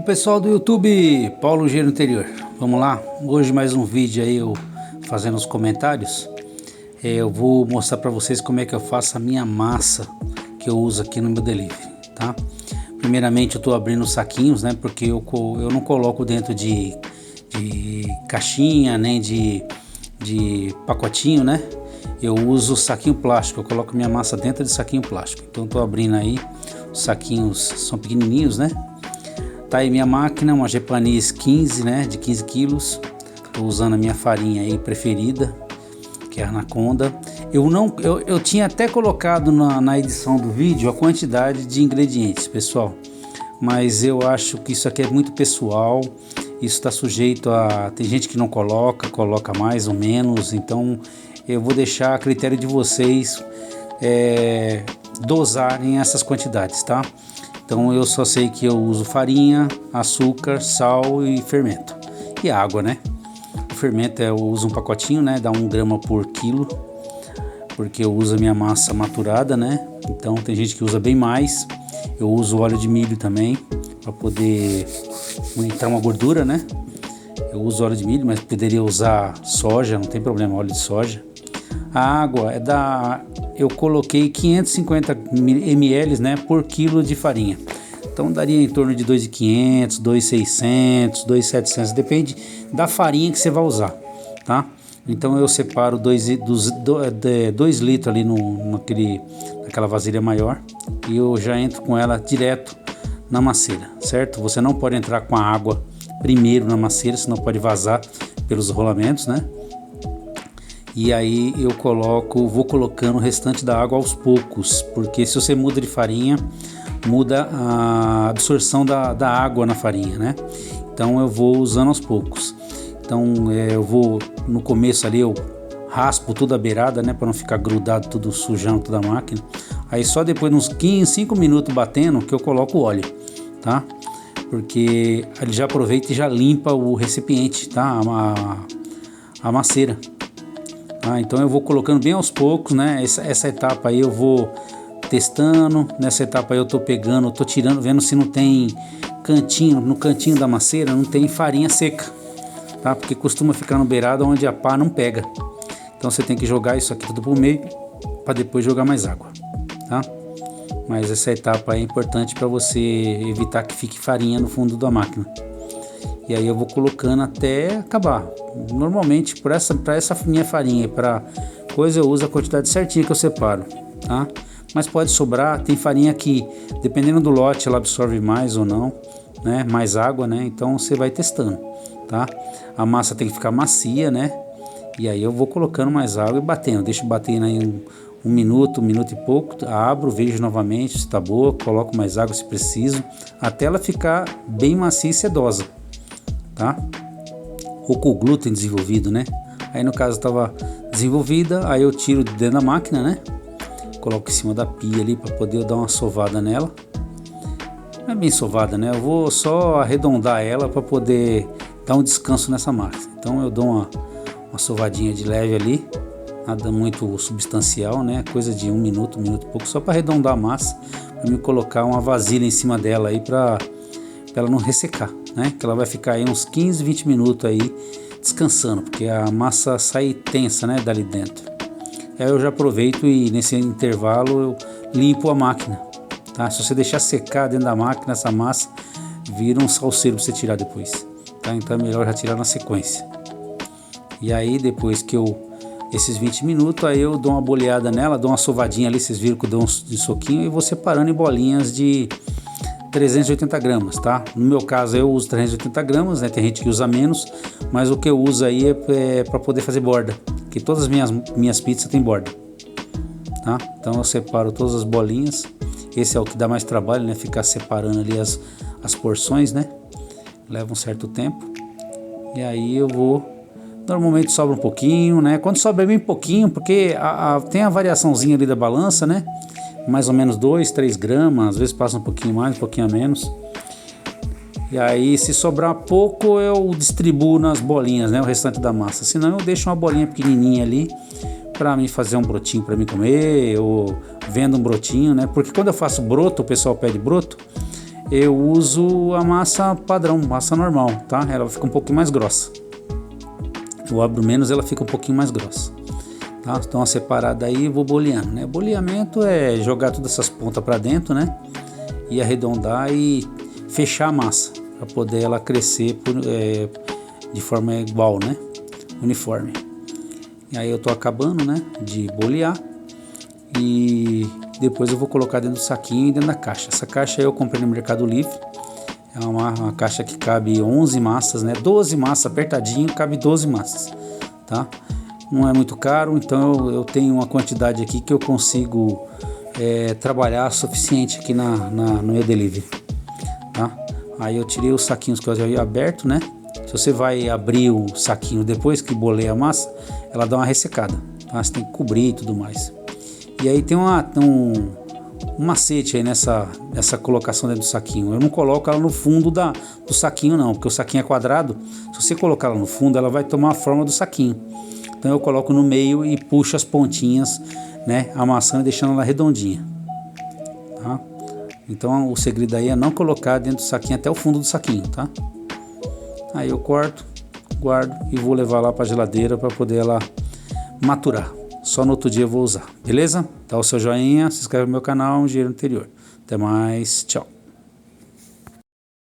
O pessoal do YouTube, Paulo Engenheiro Interior, vamos lá? Hoje mais um vídeo aí eu fazendo os comentários. Eu vou mostrar para vocês como é que eu faço a minha massa que eu uso aqui no meu delivery, tá? Primeiramente eu estou abrindo os saquinhos, né? Porque eu não coloco dentro de caixinha nem de pacotinho, né? Eu uso saquinho plástico, eu coloco minha massa dentro de saquinho plástico. Então estou abrindo aí, os saquinhos são pequenininhos, né? Tá aí minha máquina, uma Japanese 15, né, de 15 quilos. Tô usando a minha farinha aí preferida, que é a Anaconda. Eu tinha até colocado na edição do vídeo a quantidade de ingredientes, pessoal. Mas eu acho que isso aqui é muito pessoal. Isso está sujeito a... Tem gente que não coloca mais ou menos. Então eu vou deixar a critério de vocês dosarem essas quantidades, tá? Então eu só sei que eu uso farinha, açúcar, sal e fermento. E água, né? O fermento eu uso um pacotinho, né? Dá 1 grama por quilo. Porque eu uso a minha massa maturada, né? Então tem gente que usa bem mais. Eu uso óleo de milho também, para poder entrar uma gordura, né? Eu uso óleo de milho, mas poderia usar soja, não tem problema, óleo de soja. A água eu coloquei 550 ml, né, por quilo de farinha. Então daria em torno de 2.500, 2.600, 2.700, depende da farinha que você vai usar, tá? Então eu separo 2 litros ali naquela vasilha maior e eu já entro com ela direto na macieira, certo? Você não pode entrar com a água primeiro na macieira, senão pode vazar pelos rolamentos, né? E aí eu vou colocando o restante da água aos poucos, porque se você muda de farinha, muda a absorção da água na farinha, né? Então eu vou usando aos poucos. Então eu vou, no começo ali eu raspo toda a beirada, né? Para não ficar grudado, tudo sujando toda a máquina. Aí só depois, uns 5 minutos batendo, que eu coloco o óleo, tá? Porque ele já aproveita e já limpa o recipiente, tá? A macieira. Então eu vou colocando bem aos poucos, né? Essa etapa aí eu vou testando. Nessa etapa aí eu tô pegando, tô tirando, vendo se não tem no cantinho da macieira não tem farinha seca, tá? Porque costuma ficar no beirado onde a pá não pega. Então você tem que jogar isso aqui tudo pro meio para depois jogar mais água, tá? Mas essa etapa é importante para você evitar que fique farinha no fundo da máquina. E aí eu vou colocando até acabar. Normalmente para essa minha farinha, para coisa eu uso a quantidade certinha que eu separo, tá? Mas pode sobrar, tem farinha que dependendo do lote ela absorve mais ou não, né? Mais água, né? Então você vai testando, tá? A massa tem que ficar macia, né? E aí eu vou colocando mais água e batendo, deixo batendo aí um minuto e pouco, abro, vejo novamente se tá boa, coloco mais água se preciso, até ela ficar bem macia e sedosa, tá? Ou com o glúten desenvolvido, né? Aí no caso estava desenvolvida, aí eu tiro de dentro da máquina, né? Coloco em cima da pia ali para poder dar uma sovada nela. Não é bem sovada, né? Eu vou só arredondar ela para poder dar um descanso nessa máquina. Então eu dou uma sovadinha de leve ali, nada muito substancial, né? Coisa de 1 minuto e pouco, só para arredondar a massa, para me colocar uma vasilha em cima dela aí para ela não ressecar, né? Que ela vai ficar aí uns 15, 20 minutos aí descansando, porque a massa sai tensa, né? Dali dentro. Aí eu já aproveito e nesse intervalo eu limpo a máquina, tá? Se você deixar secar dentro da máquina, essa massa vira um salseiro para você tirar depois, tá? Então é melhor já tirar na sequência. E aí depois que esses 20 minutos, aí eu dou uma boleada nela, dou uma sovadinha ali, vocês viram que eu dou de soquinho, e vou separando em bolinhas de 380 gramas, tá? No meu caso eu uso 380 gramas, né? Tem gente que usa menos, mas o que eu uso aí é para poder fazer borda, que todas as minhas pizzas tem borda, tá? Então eu separo todas as bolinhas. Esse é o que dá mais trabalho, né? Ficar separando ali as porções, né? Leva um certo tempo. E aí eu vou... Normalmente sobra um pouquinho, né? Quando sobra bem pouquinho, porque tem a variaçãozinha ali da balança, né? Mais ou menos 2, 3 gramas, às vezes passa um pouquinho mais, um pouquinho a menos. E aí se sobrar pouco eu distribuo nas bolinhas, né? O restante da massa. Senão eu deixo uma bolinha pequenininha ali para mim fazer um brotinho para mim comer, ou vendo um brotinho, né? Porque quando eu faço broto, o pessoal pede broto, eu uso a massa padrão, massa normal, tá? Ela fica um pouquinho mais grossa. Eu abro menos, ela fica um pouquinho mais grossa. Tá? Então, a separada aí, vou boleando, né? Boleamento é jogar todas essas pontas para dentro, né? E arredondar e fechar a massa para poder ela crescer de forma igual, né? Uniforme. E aí eu tô acabando, né? De bolear e depois eu vou colocar dentro do saquinho e dentro da caixa. Essa caixa eu comprei no Mercado Livre. É uma caixa que cabe 11 massas, né? 12 massas apertadinho, cabe 12 massas, tá? Não é muito caro, então eu tenho uma quantidade aqui que eu consigo trabalhar suficiente aqui no meu delivery, tá? Aí eu tirei os saquinhos que eu já havia aberto, né? Se você vai abrir o saquinho depois que boleia a massa, ela dá uma ressecada, tá? Você tem que cobrir e tudo mais. E aí tem um macete aí nessa colocação dentro do saquinho. Eu não coloco ela no fundo do saquinho não, porque o saquinho é quadrado. Se você colocar ela no fundo, ela vai tomar a forma do saquinho. Então eu coloco no meio e puxo as pontinhas, né, amassando e deixando ela redondinha, tá? Então o segredo aí é não colocar dentro do saquinho até o fundo do saquinho, tá? Aí eu corto, guardo e vou levar lá para a geladeira para poder ela maturar. Só no outro dia eu vou usar, beleza? Dá o seu joinha, se inscreve no meu canal, Engenheiro Interior. Até mais, tchau.